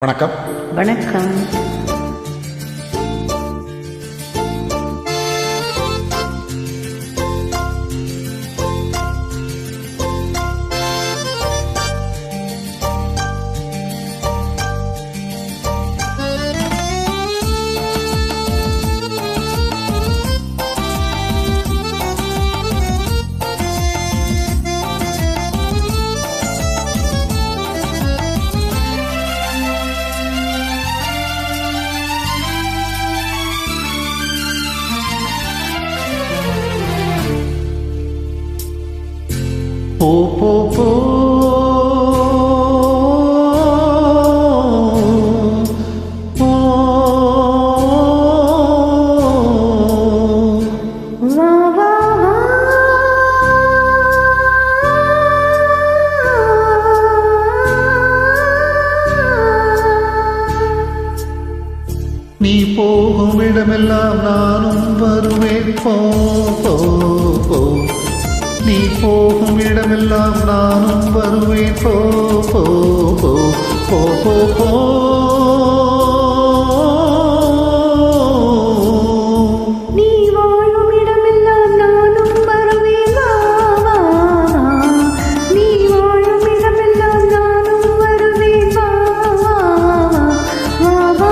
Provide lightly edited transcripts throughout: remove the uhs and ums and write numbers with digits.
வணக்கம். வணக்கம். போ போ போ நீ போகும் இடமெல்லாம் நானும் வருவேன். போ போ போ நீ போகும் இடமெல்லாம் நானும் வருவேன். போ போ போ போ போ போ நீ வாழும் இடமெல்லாம் நானும் வருவேன். வா வா நீ வாழும் இடமெல்லாம் நானும் வருவேன். வா வா வா வா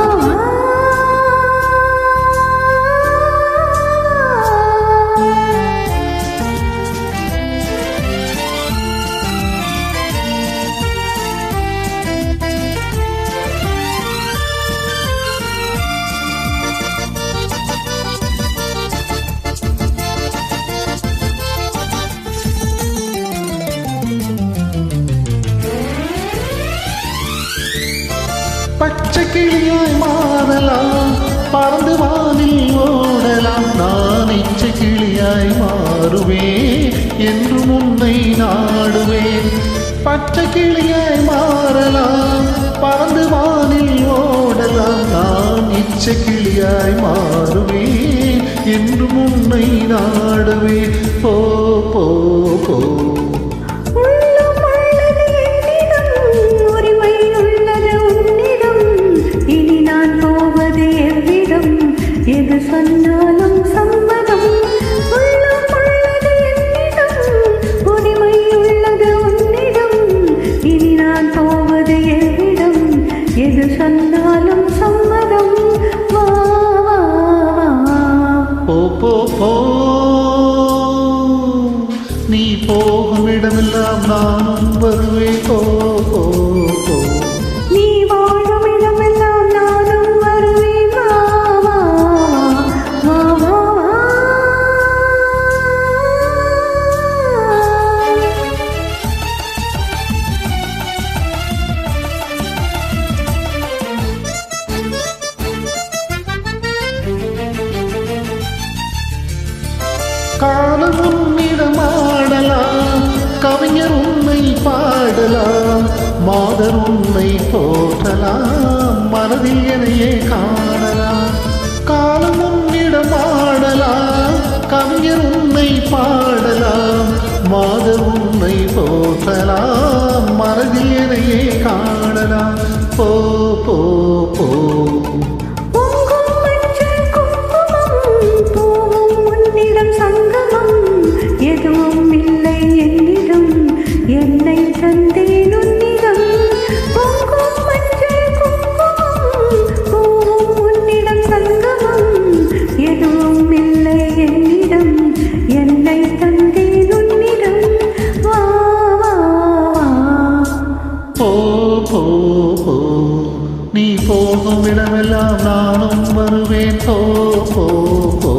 பச்சை கிளியாய் மாறலாம், பறந்து வானில் ஓடலாம். நான் இச்சை கிளியாய் மாறுவேன், என்றும் உன்னை நாடுவேன். பச்சை கிளியாய் மாறலாம், பறந்து வானில் ஓடலாம். நான் இச்சை கிளியாய் மாறுவேன், என்றும் உன்னை நாடுவேன். போ போ போ எது சொன்னாலும் சம்மதம். உள்ளம் உள்ளது என்னிடம், உரிமை உள்ளது உன்னிடம். இனி நான் போவது எவ்விடம், எது சொன்னாலும் சம்மதம். வா வா வா போ போ போ நீ போகும் இடமெல்லாம் நானும் வருவேன். போ போ போ நீ வாழும் இடமெல்லாம் நானும் வருவேன். வா வா வா வா காலம் உன்னிடம் ஆடலாம், கவிஞர் உன்னை பாடலாம். மாதர் உன்னை போற்றலாம், மனதில் எனையே காணலாம். காலம் உன்னிடம் ஆடலாம், கவிஞர் உன்னை பாடலாம். மாதர் உன்னை போற்றலாம், மனதில் எனையே காணலாம். போ போ போ எதுவும் இல்லை என்னிடம், என்னை தந்தேன் உன்னிடம். பொங்கும் மஞ்சள் குங்குமம், பூவும் உன்னிடம் சங்கமம். எதுவும் இல்லை என்னிடம், என்னை தந்தேன் உன்னிடம். வா வா போ போ போ நீ போகும் இடமெல்லாம் நானும் வருவேன். போ போ போ